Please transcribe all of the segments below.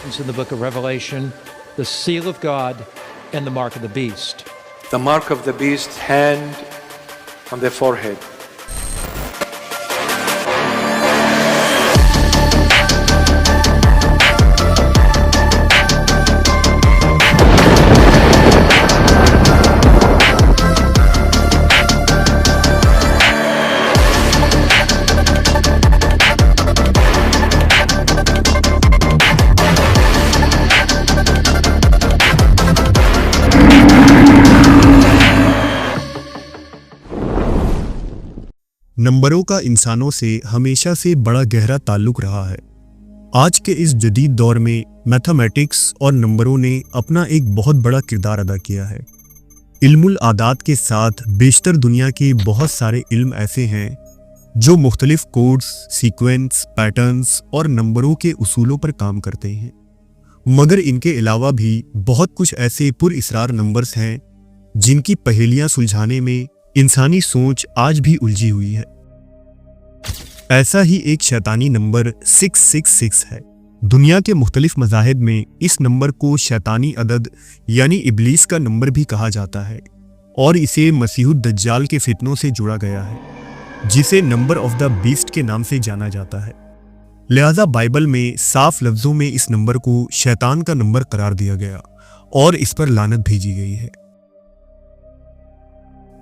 in the book of Revelation, the seal of God and the mark of the beast. The mark of the beast, hand on the forehead. नंबरों का इंसानों से हमेशा से बड़ा गहरा ताल्लुक रहा है। आज के इस जदीद दौर में मैथमेटिक्स और नंबरों ने अपना एक बहुत बड़ा किरदार अदा किया है। इल्मुल आदात के साथ बेशतर दुनिया के बहुत सारे इल्म ऐसे हैं जो मुख्तलिफ कोड्स, सीक्वेंस, पैटर्न्स और नंबरों के उसूलों पर काम करते हैं। मगर इनके अलावा भी बहुत कुछ ऐसे पुरअसरार नंबर्स हैं जिनकी पहेलियां सुलझाने में इंसानी सोच आज भी उलझी हुई है। ऐसा ही एक शैतानी नंबर 666 है। दुनिया के मुख्तलिफ मज़ाहिब में इस नंबर को शैतानी अदद यानी इब्लीस का नंबर भी कहा जाता है और इसे मसीहुद दज्जाल के फितनों से जोड़ा गया है, जिसे नंबर ऑफ द बीस्ट के नाम से जाना जाता है। लिहाजा बाइबल में साफ लफ्ज़ों में इस नंबर को शैतान का नंबर करार दिया गया और इस पर लानत भेजी गई है।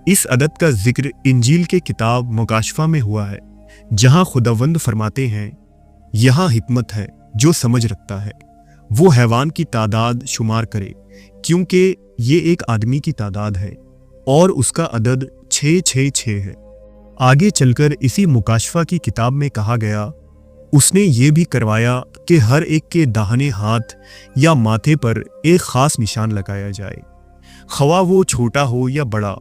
इस अदद का जिक्र इंजील के किताब मुकाशफा में हुआ है, जहां खुदावंद फरमाते हैं, यहाँ हिकमत है जो समझ रखता है, वो हैवान की तादाद शुमार करे, क्योंकि ये एक आदमी की तादाद है और उसका अदद 666 है। आगे चलकर इसी मुकाशफा की किताब में कहा गया, उसने ये भी करवाया कि हर एक के दाहिने हाथ या माथे पर एक खास निशान लगाया जाए, खवा वो छोटा हो या बड़ा,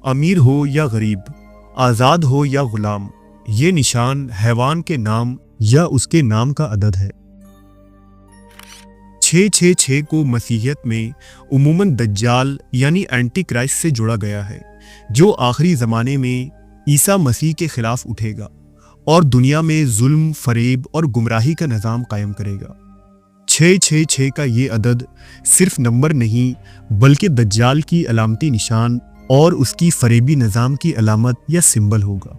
अमीर हो या गरीब, आज़ाद हो या गुलाम। ये निशान हैवान के नाम या उसके नाम का अदद है। 666 को मसीहियत में उमूमन दज्जाल यानी एंटी क्राइस्ट से जोड़ा गया है, जो आखिरी ज़माने में ईसा मसीह के खिलाफ उठेगा और दुनिया में जुल्म, फरेब और गुमराही का निज़ाम कायम करेगा। 666 का ये अदद सिर्फ नंबर नहीं बल्कि दज्जाल की अलामती निशान और उसकी फरेबी निज़ाम की अलामत या सिंबल होगा।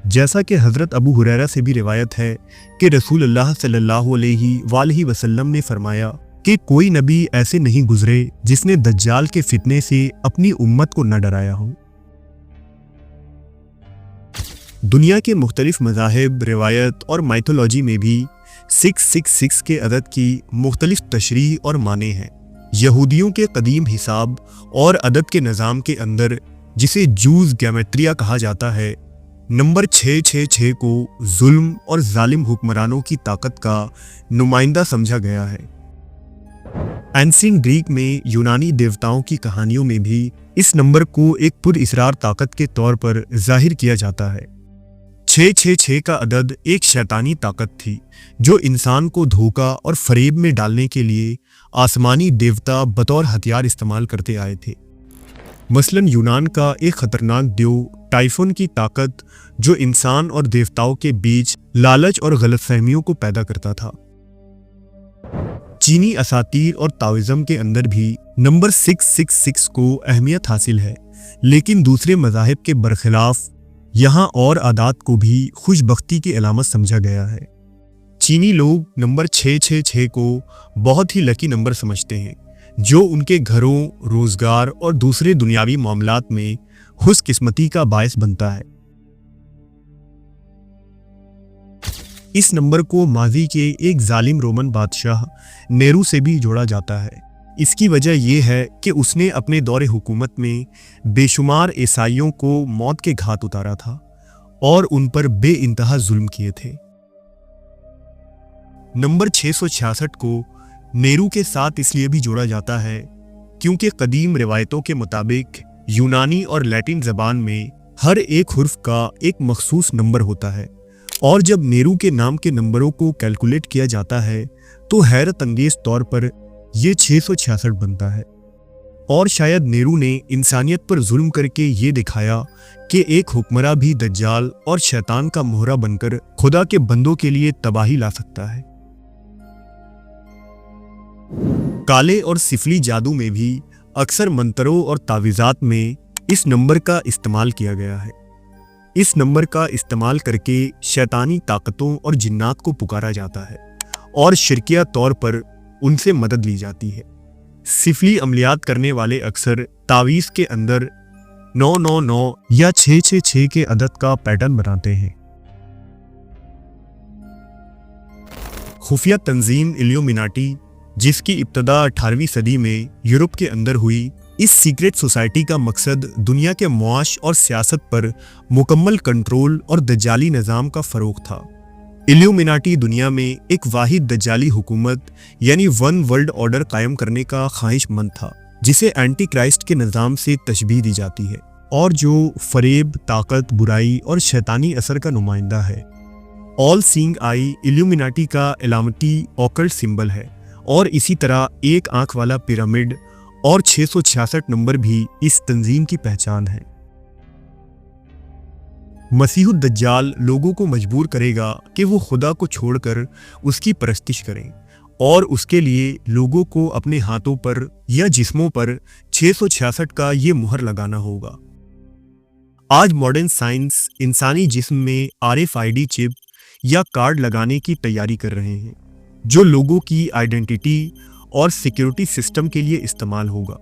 जैसा कि हज़रत अबू हुरैरा से भी रिवायत है कि रसूलुल्लाह सल्लल्लाहु अलैहि वसल्लम ने फरमाया कि कोई नबी ऐसे नहीं गुजरे जिसने दज्जाल के फितने से अपनी उम्मत को न डराया हो। दुनिया के मुख्तलिफ मज़ाहिब, रिवायत और माइथोलॉजी में भी 666 के अदद की मुख्तलिफ तशरीह और माने हैं। यहूदियों के कदीम हिसाब और अदद के निज़ाम के अंदर, जिसे जूज़ गैमेट्रिया कहा जाता है, नंबर 666 को जुल्म और जालिम हुक्मरानों की ताकत का नुमाइंदा समझा गया है। एंशिएंट ग्रीक में यूनानी देवताओं की कहानियों में भी इस नंबर को एक पुरअसरार ताकत के तौर पर जाहिर किया जाता है। 666 का अदद एक शैतानी ताकत थी जो इंसान को धोखा और फरेब में डालने के लिए आसमानी देवता बतौर हथियार इस्तेमाल करते आए थे। मसलन यूनान का एक खतरनाक देव टाइफून की ताकत जो इंसान और देवताओं के बीच लालच और गलतफहमियों को पैदा करता था। चीनी असातीर और ताओइज़्म के अंदर भी नंबर 666 को अहमियत हासिल है, लेकिन दूसरे मज़ाहिब के बरखिलाफ यहाँ और आदात को भी खुशबख्ती की अलामत समझा गया है। चीनी लोग नंबर 666 को बहुत ही लकी नंबर समझते हैं, जो उनके घरों, रोजगार और दूसरे दुनियावी मामलात में खुशकिस्मती का बायस बनता है। इस नंबर को माजी के एक जालिम रोमन बादशाह नेरू से भी जोड़ा जाता है। इसकी वजह यह है कि उसने अपने दौरे हुकूमत में बेशुमार ईसाइयों को मौत के घाट उतारा था और उन पर बेइंतहा जुल्म किए थे। नंबर 666 को नेरू के साथ इसलिए भी जोड़ा जाता है क्योंकि कदीम रिवायतों के मुताबिक यूनानी और लैटिन ज़बान में हर एक हुर्फ का एक मखसूस नंबर होता है, और जब नेरू के नाम के नंबरों को कैलकुलेट किया जाता है तो हैरत अंगेज तौर पर ये 666 बनता है। और शायद नेहरू ने इंसानियत पर जुल्म करके ये दिखाया कि एक हुक्मरान भी दज्जाल और शैतान का मोहरा बनकर खुदा के बंदों के लिए तबाही ला सकता है। काले और सिफली जादू में भी अक्सर मंत्रों और तावीज़ात में इस नंबर का इस्तेमाल किया गया है। इस नंबर का इस्तेमाल करके शैतानी ताकतों और जिन्नात को पुकारा जाता है और शिरकिया तौर पर उनसे मदद ली जाती है। सिफली अमलियात करने वाले अक्सर तावीज़ के अंदर 999 या 666 के अदद का पैटर्न बनाते हैं। खुफिया तंजीम इल्यूमिनाटी, जिसकी इब्तदा 18वीं सदी में यूरोप के अंदर हुई, इस सीक्रेट सोसाइटी का मकसद दुनिया के मुआश और सियासत पर मुकम्मल कंट्रोल और दज्जाली निज़ाम का फ़रोग़ था। इल्यूमिनाटी दुनिया में एक वाहिद दज्जाली हुकूमत यानी वन वर्ल्ड ऑर्डर कायम करने का ख्वाहिशमंद था, जिसे एंटी क्राइस्ट के निज़ाम से तशबीह दी जाती है और जो फरेब, ताकत, बुराई और शैतानी असर का नुमाइंदा है। ऑल सीइंग आई इल्यूमिनाटी का इलामती ऑकल्ट सिंबल है और इसी तरह एक आंख वाला पिरामिड और 666 नंबर भी इस तंजीम की पहचान है। मसीहुद दज्जाल लोगों को मजबूर करेगा कि वो खुदा को छोड़कर उसकी परस्तिश करें और उसके लिए लोगों को अपने हाथों पर या जिस्मों पर 666 का ये मुहर लगाना होगा। आज मॉडर्न साइंस इंसानी जिस्म में RFID चिप या कार्ड लगाने की तैयारी कर रहे हैं, जो लोगों की आइडेंटिटी और सिक्योरिटी सिस्टम के लिए इस्तेमाल होगा।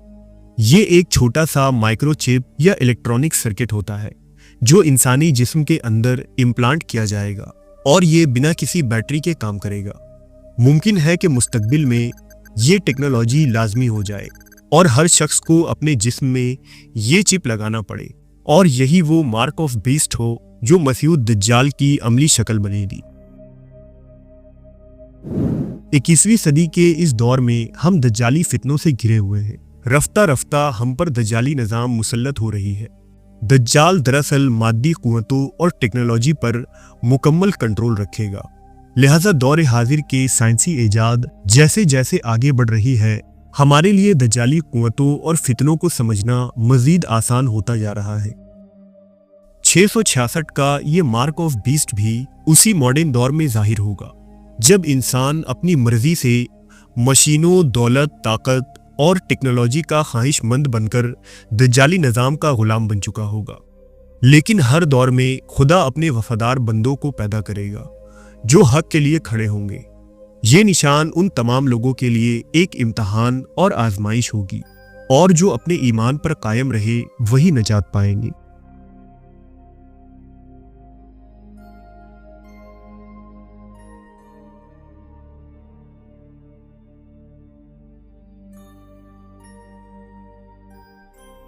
ये एक छोटा सा माइक्रोचिप या इलेक्ट्रॉनिक सर्किट होता है जो इंसानी जिस्म के अंदर इम्प्लांट किया जाएगा और ये बिना किसी बैटरी के काम करेगा। मुमकिन है कि मुस्तकबिल में ये टेक्नोलॉजी लाजमी हो जाए और हर शख्स को अपने जिस्म में ये चिप लगाना पड़े और यही वो मार्क ऑफ बीस्ट हो जो मसीहुद दज्जाल की अमली शक्ल बनेगी। 21वीं सदी के इस दौर में हम दज्जाली फितनों से घिरे हुए हैं। रफ्ता रफ्ता हम पर दज्जाली निज़ाम मुसल्लत हो रही है। दज्जाल दरअसल मादी कुव्वतों और टेक्नोलॉजी पर मुकम्मल कंट्रोल रखेगा। लिहाजा दौर हाजिर के साइंसी इजाद जैसे जैसे आगे बढ़ रही है, हमारे लिए दज्जाली कुव्वतों और फितनों को समझना मजीद आसान होता जा रहा है। 666 का ये मार्क ऑफ बीस्ट भी उसी मॉडर्न दौर में जाहिर होगा जब इंसान अपनी मर्जी से मशीनों, दौलत, ताकत और टेक्नोलॉजी का ख्वाहिशमंद बनकर दज्जाली निज़ाम का गुलाम बन चुका होगा। लेकिन हर दौर में खुदा अपने वफादार बंदों को पैदा करेगा जो हक के लिए खड़े होंगे। ये निशान उन तमाम लोगों के लिए एक इम्तहान और आजमाइश होगी और जो अपने ईमान पर कायम रहे वही नजात पाएंगे।